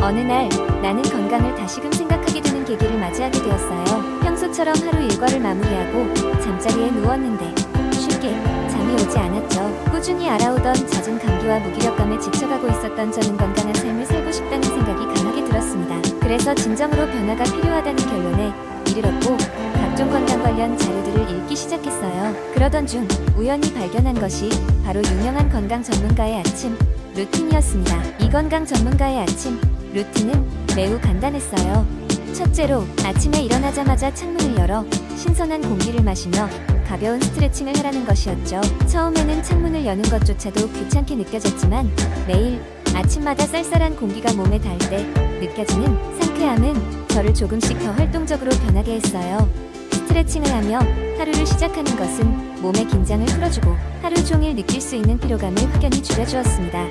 어느 날 나는 건강을 다시금 생각하게 되는 계기를 맞이하게 되었어요. 평소처럼 하루 일과를 마무리하고 잠자리에 누웠는데 쉽게 잠이 오지 않았죠. 꾸준히 알아오던 잦은 감기와 무기력감에 지쳐가고 있었던 저는 건강한 삶을 살고 싶다는 생각이 강하게 들었습니다. 그래서 진정으로 변화가 필요하다는 결론에 이르렀고 각종 건강 관련 자료들을 읽기 시작했어요. 그러던 중 우연히 발견한 것이 바로 유명한 건강 전문가의 아침 루틴이었습니다. 이 건강 전문가의 아침 루틴은 매우 간단했어요. 첫째로 아침에 일어나자마자 창문을 열어 신선한 공기를 마시며 가벼운 스트레칭을 하라는 것이었죠. 처음에는 창문을 여는 것조차도 귀찮게 느껴졌지만 매일 아침마다 쌀쌀한 공기가 몸에 닿을 때 느껴지는 상쾌함은 저를 조금씩 더 활동적으로 변하게 했어요. 스트레칭을 하며 하루를 시작하는 것은 몸의 긴장을 풀어주고 하루 종일 느낄 수 있는 피로감을 확연히 줄여주었습니다.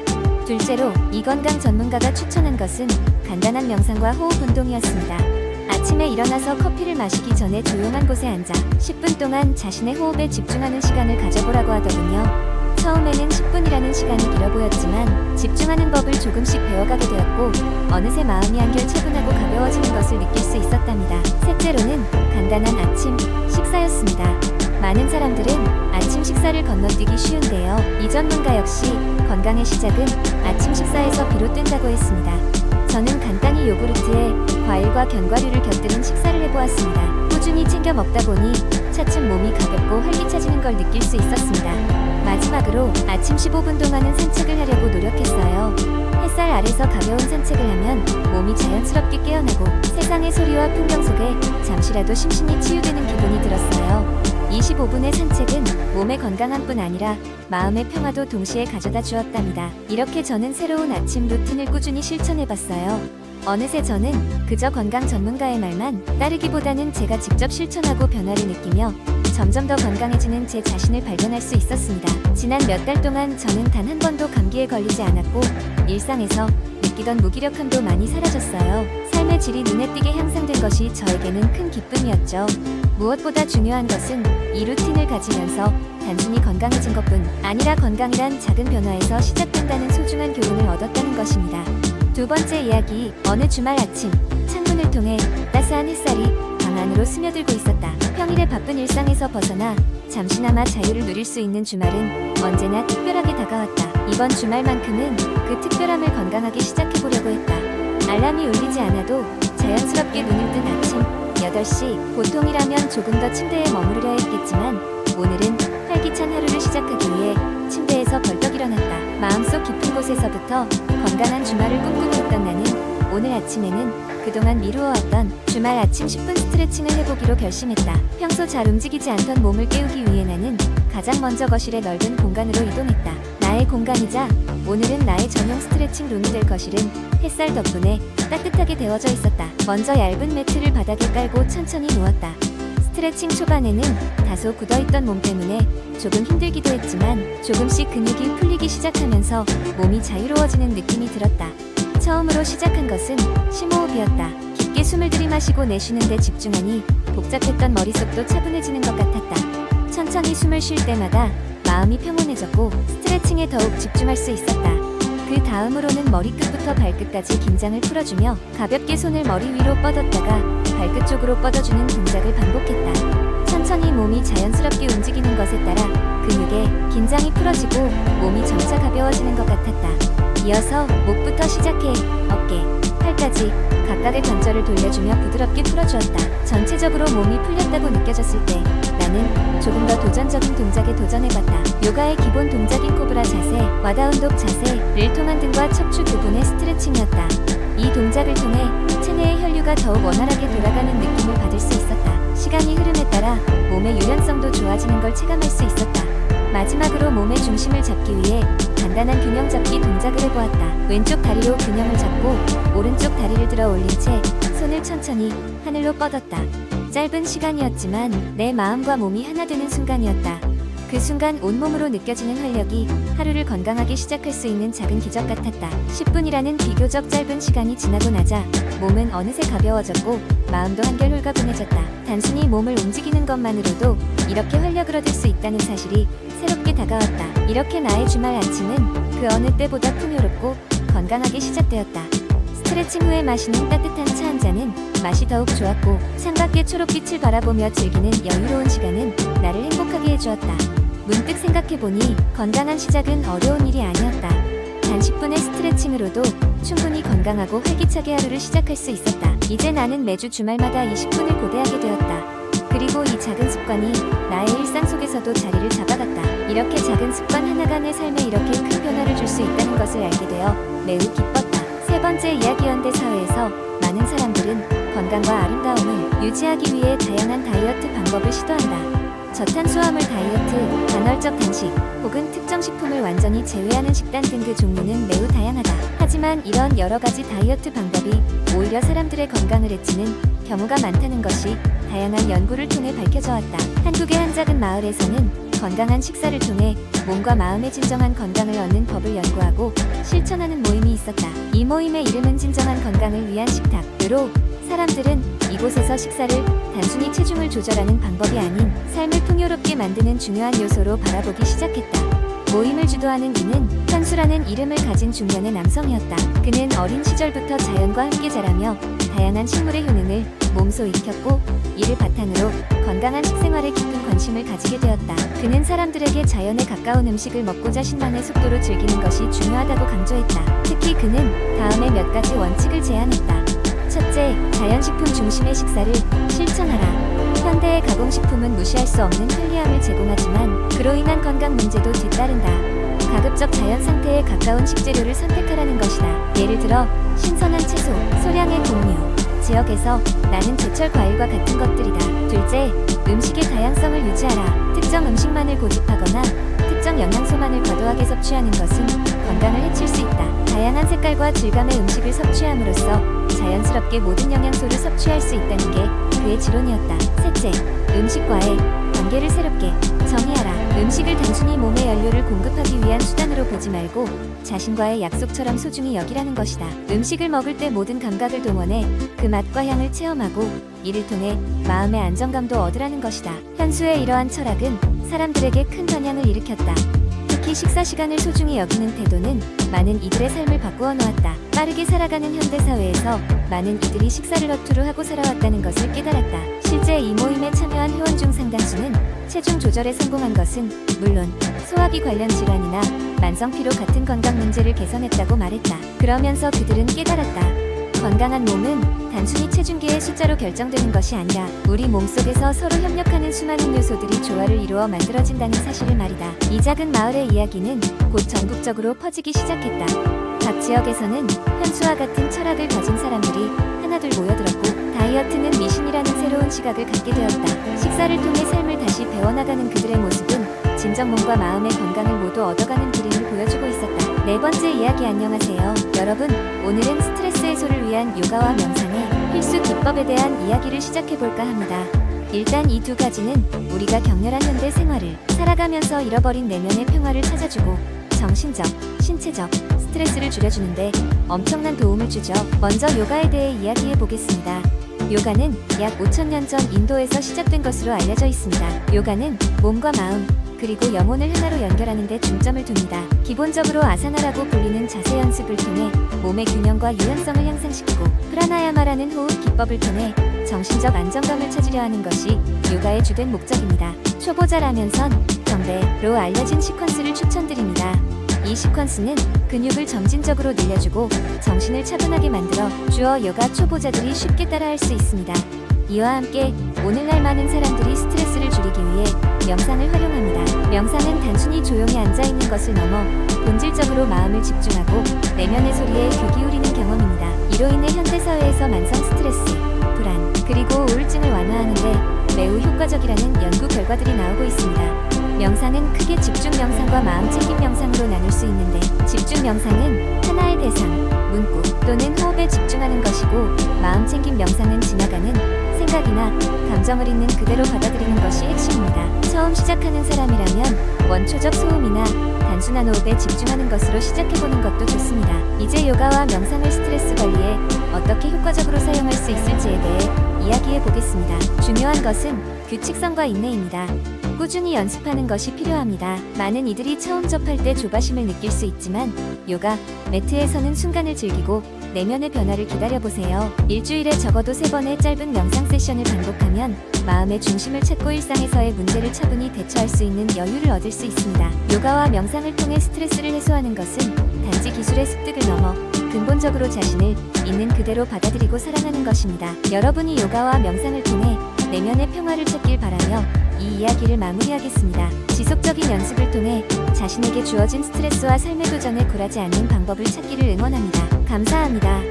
둘째로 이 건강 전문가가 추천한 것은 간단한 명상과 호흡 운동이었습니다. 아침에 일어나서 커피를 마시기 전에 조용한 곳에 앉아 10분 동안 자신의 호흡에 집중하는 시간을 가져보라고 하더군요. 처음에는 10분이라는 시간이 길어 보였지만 집중하는 법을 조금씩 배워가게 되었고 어느새 마음이 한결 차분하고 가벼워지는 것을 느낄 수 있었답니다. 셋째로는 간단한 아침 식사였습니다. 많은 사람들은 아침 식사를 건너뛰기 쉬운데요. 이 전문가 역시 건강의 시작은 아침 식사에서 비롯된다고 했습니다. 저는 간단히 요구르트에 과일과 견과류를 곁들인 식사를 해보았습니다. 꾸준히 챙겨 먹다 보니 차츰 몸이 가볍고 활기차지는 걸 느낄 수 있었습니다. 마지막으로 아침 15분 동안은 산책을 하려고 노력했어요. 햇살 아래서 가벼운 산책을 하면 몸이 자연스럽게 깨어나고 세상의 소리와 풍경 속에 잠시라도 심신이 치유되는 기분이 들었어요. 25분의 산책은 몸의 건강함뿐 아니라 마음의 평화도 동시에 가져다 주었답니다. 이렇게 저는 새로운 아침 루틴을 꾸준히 실천해봤어요. 어느새 저는 그저 건강 전문가의 말만 따르기보다는 제가 직접 실천하고 변화를 느끼며 점점 더 건강해지는 제 자신을 발견할 수 있었습니다. 지난 몇 달 동안 저는 단 한 번도 감기에 걸리지 않았고 일상에서 느끼던 무기력함도 많이 사라졌어요. 삶의 질이 눈에 띄게 향상된 것이 저에게는 큰 기쁨이었죠. 무엇보다 중요한 것은 이 루틴을 가지면서 단순히 건강해진 것뿐 아니라 건강이란 작은 변화에서 시작된다는 소중한 교훈을 얻었다는 것입니다. 두 번째 이야기, 어느 주말 아침 창문을 통해 따스한 햇살이 방 안으로 스며들고 있었다. 평일의 바쁜 일상에서 벗어나 잠시나마 자유를 누릴 수 있는 주말은 언제나 특별하게 다가왔다. 이번 주말만큼은 그 특별함을 건강하게 시작해보려고 했다. 알람이 울리지 않아도 자연스럽게 눈을 뜬 아침 8시, 보통이라면 조금 더 침대에 머무르려 했겠지만 오늘은 활기찬 하루를 시작하기 위해 침대에서 벌떡 일어났다. 마음속 깊은 곳에서부터 건강한 주말을 꿈꾸고 있던 나는 오늘 아침에는 그동안 미루어왔던 주말 아침 10분 스트레칭을 해보기로 결심했다. 평소 잘 움직이지 않던 몸을 깨우기 위해 나는 가장 먼저 거실의 넓은 공간으로 이동했다. 나의 공간이자 오늘은 나의 전용 스트레칭 룸이 될 거실은 햇살 덕분에 따뜻하게 데워져 있었다. 먼저 얇은 매트를 바닥에 깔고 천천히 누웠다. 스트레칭 초반에는 다소 굳어있던 몸 때문에 조금 힘들기도 했지만 조금씩 근육이 풀리기 시작하면서 몸이 자유로워지는 느낌이 들었다. 처음으로 시작한 것은 심호흡이었다. 깊게 숨을 들이마시고 내쉬는 데 집중하니 복잡했던 머릿속도 차분해지는 것 같았다. 천천히 숨을 쉴 때마다 마음이 평온해졌고 스트레칭에 더욱 집중할 수 있었다. 그 다음으로는 머리끝부터 발끝까지 긴장을 풀어주며 가볍게 손을 머리 위로 뻗었다가 발끝 쪽으로 뻗어주는 동작을 반복했다. 천천히 몸이 자연스럽게 움직이는 것에 따라 근육에 긴장이 풀어지고 몸이 점차 가벼워지는 것 같았다. 이어서 목부터 시작해 어깨, 팔까지 각각의 관절을 돌려주며 부드럽게 풀어주었다. 전체적으로 몸이 풀렸다고 느껴졌을 때 나는 조금 더 도전적인 동작에 도전해봤다. 요가의 기본 동작인 코브라 자세, 와다 운동 자세를 통한 등과 척추 부분의 스트레칭이었다. 이 동작을 통해 체내의 혈류가 더욱 원활하게 돌아가는 느낌을 받을 수 있었다. 시간이 흐름에 따라 몸의 유연성도 좋아지는 걸 체감할 수 있었다. 마지막으로 몸의 중심을 잡기 위해 간단한 균형 잡기 동작을 해보았다. 왼쪽 다리로 균형을 잡고 오른쪽 다리를 들어 올린 채 손을 천천히 하늘로 뻗었다. 짧은 시간이었지만 내 마음과 몸이 하나 되는 순간이었다. 그 순간 온몸으로 느껴지는 활력이 하루를 건강하게 시작할 수 있는 작은 기적 같았다. 10분이라는 비교적 짧은 시간이 지나고 나자 몸은 어느새 가벼워졌고 마음도 한결 홀가분해졌다. 단순히 몸을 움직이는 것만으로도 이렇게 활력을 얻을 수 있다는 사실이 새롭게 다가왔다. 이렇게 나의 주말 아침은 그 어느 때보다 풍요롭고 건강하게 시작되었다. 스트레칭 후에 마시는 따뜻한 차 한 잔은 맛이 더욱 좋았고 창밖의 초록빛을 바라보며 즐기는 여유로운 시간은 나를 행복하게 해주었다. 문득 생각해보니 건강한 시작은 어려운 일이 아니었다. 단 10분의 스트레칭으로도 충분히 건강하고 활기차게 하루를 시작할 수 있었다. 이제 나는 매주 주말마다 20분을 고대하게 되었다. 그리고 이 작은 습관이 나의 일상 속에서도 자리를 잡아갔다. 이렇게 작은 습관 하나가 내 삶에 이렇게 큰 변화를 줄 수 있다는 것을 알게 되어 매우 기뻤다. 세 번째 이야기, 현대 사회에서 많은 사람들은 건강과 아름다움을 유지하기 위해 다양한 다이어트 방법을 시도한다. 저탄수화물 다이어트, 간헐적 단식, 혹은 특정 식품을 완전히 제외하는 식단 등 그 종류는 매우 다양하다. 하지만 이런 여러 가지 다이어트 방법이 오히려 사람들의 건강을 해치는 경우가 많다는 것이 다양한 연구를 통해 밝혀져 왔다. 한국의 한 작은 마을에서는 건강한 식사를 통해 몸과 마음의 진정한 건강을 얻는 법을 연구하고 실천하는 모임이 있었다. 이 모임의 이름은 진정한 건강을 위한 식탁으로 사람들은 이곳에서 식사를 단순히 체중을 조절하는 방법이 아닌 삶을 풍요롭게 만드는 중요한 요소로 바라보기 시작했다. 모임을 주도하는 이는 현수라는 이름을 가진 중년의 남성이었다. 그는 어린 시절부터 자연과 함께 자라며 다양한 식물의 효능을 몸소 익혔고 이를 바탕으로 건강한 식생활에 깊은 관심을 가지게 되었다. 그는 사람들에게 자연에 가까운 음식을 먹고 자신만의 속도로 즐기는 것이 중요하다고 강조했다. 특히 그는 다음의 몇 가지 원칙을 제안했다. 첫째, 자연식품 중심의 식사를 실천하라. 현대의 가공식품은 무시할 수 없는 편리함을 제공하지만 그로 인한 건강 문제도 뒤따른다. 가급적 자연 상태에 가까운 식재료를 선택하라는 것이다. 예를 들어 신선한 채소, 소량의 곡류, 지역에서 나는 제철 과일과 같은 것들이다. 둘째, 음식의 다양성을 유지하라. 특정 음식만을 고집하거나 특정 영양소만을 과도하게 섭취하는 것은 건강을 해칠 수 있다. 다양한 색깔과 질감의 음식을 섭취함으로써 자연스럽게 모든 영양소를 섭취할 수 있다는 게 그의 지론이었다. 셋째, 음식과의 관계를 새롭게 정의하라. 음식을 단순히 몸의 연료를 공급하기 위한 수단으로 보지 말고 자신과의 약속처럼 소중히 여기라는 것이다. 음식을 먹을 때 모든 감각을 동원해 그 맛과 향을 체험하고 이를 통해 마음의 안정감도 얻으라는 것이다. 현수의 이러한 철학은 사람들에게 큰 반향을 일으켰다. 특히 식사 시간을 소중히 여기는 태도는 많은 이들의 삶을 바꾸어 놓았다. 빠르게 살아가는 현대사회에서 많은 이들이 식사를 허투루 하고 살아왔다는 것을 깨달았다. 실제 이 모임에 참여한 회원 중 상당수는 체중 조절에 성공한 것은 물론 소화기 관련 질환이나 만성피로 같은 건강 문제를 개선했다고 말했다. 그러면서 그들은 깨달았다. 건강한 몸은 단순히 체중계의 숫자로 결정되는 것이 아니라 우리 몸속에서 서로 협력하는 수많은 요소들이 조화를 이루어 만들어진다는 사실을 말이다. 이 작은 마을의 이야기는 곧 전국적으로 퍼지기 시작했다. 각 지역에서는 현수와 같은 철학을 가진 사람들이 하나둘 모여들었고 다이어트는 미신이라는 새로운 시각을 갖게 되었다. 식사를 통해 삶을 다시 배워나가는 그들의 모습은 진정 몸과 마음의 건강을 모두 얻어가는 그림을 보여주고 있었다. 네 번째 이야기, 안녕하세요. 여러분, 오늘은 스트레스 해소를 위한 요가와 명상의 필수 기법에 대한 이야기를 시작해볼까 합니다. 일단 이 두 가지는 우리가 격렬한 현대 생활을 살아가면서 잃어버린 내면의 평화를 찾아주고 정신적, 신체적 스트레스를 줄여주는데 엄청난 도움을 주죠. 먼저 요가에 대해 이야기해 보겠습니다. 요가는 약 5,000년 전 인도에서 시작된 것으로 알려져 있습니다. 요가는 몸과 마음, 그리고 영혼을 하나로 연결하는 데 중점을 둡니다. 기본적으로 아사나라고 불리는 자세 연습을 통해 몸의 균형과 유연성을 향상시키고 프라나야마라는 호흡 기법을 통해 정신적 안정감을 찾으려 하는 것이 요가의 주된 목적입니다. 초보자라면선 경배로 알려진 시퀀스를 추천드립니다. 이 시퀀스는 근육을 점진적으로 늘려주고 정신을 차분하게 만들어 주어 요가 초보자들이 쉽게 따라할 수 있습니다. 이와 함께 오늘날 많은 사람들이 스트레스를 줄이기 위해 명상을 활용합니다. 명상은 단순히 조용히 앉아있는 것을 넘어 본질적으로 마음을 집중하고 내면의 소리에 귀 기울이는 경험입니다. 이로 인해 현대사회에서 만성 스트레스, 불안, 그리고 우울증을 완화하는데 매우 효과적이라는 연구 결과들이 나오고 있습니다. 명상은 크게 집중 명상과 마음 챙김 명상으로 나눌 수 있는데 집중 명상은 하나의 대상, 문구 또는 호흡에 집중하는 것이고 마음 챙김 명상은 지나가는 생각이나 감정을 있는 그대로 받아들이는 것이 핵심입니다. 처음 시작하는 사람이라면 원초적 소음이나 단순한 호흡에 집중하는 것으로 시작해보는 것도 좋습니다. 이제 요가와 명상을 스트레스 관리에 어떻게 효과적으로 사용할 수 있을지에 대해 이야기해 보겠습니다. 중요한 것은 규칙성과 인내입니다. 꾸준히 연습하는 것이 필요합니다. 많은 이들이 처음 접할 때 조바심을 느낄 수 있지만 요가 매트에서는 순간을 즐기고 내면의 변화를 기다려보세요. 일주일에 적어도 3번의 짧은 명상 세션을 반복하면 마음의 중심을 찾고 일상에서의 문제를 차분히 대처할 수 있는 여유를 얻을 수 있습니다. 요가와 명상을 통해 스트레스를 해소하는 것은 단지 기술의 습득을 넘어 근본적으로 자신을 있는 그대로 받아들이고 사랑하는 것입니다. 여러분이 요가와 명상을 통해 내면의 평화를 찾길 바라며 이 이야기를 마무리하겠습니다. 지속적인 연습을 통해 자신에게 주어진 스트레스와 삶의 도전에 굴하지 않는 방법을 찾기를 응원합니다. 감사합니다.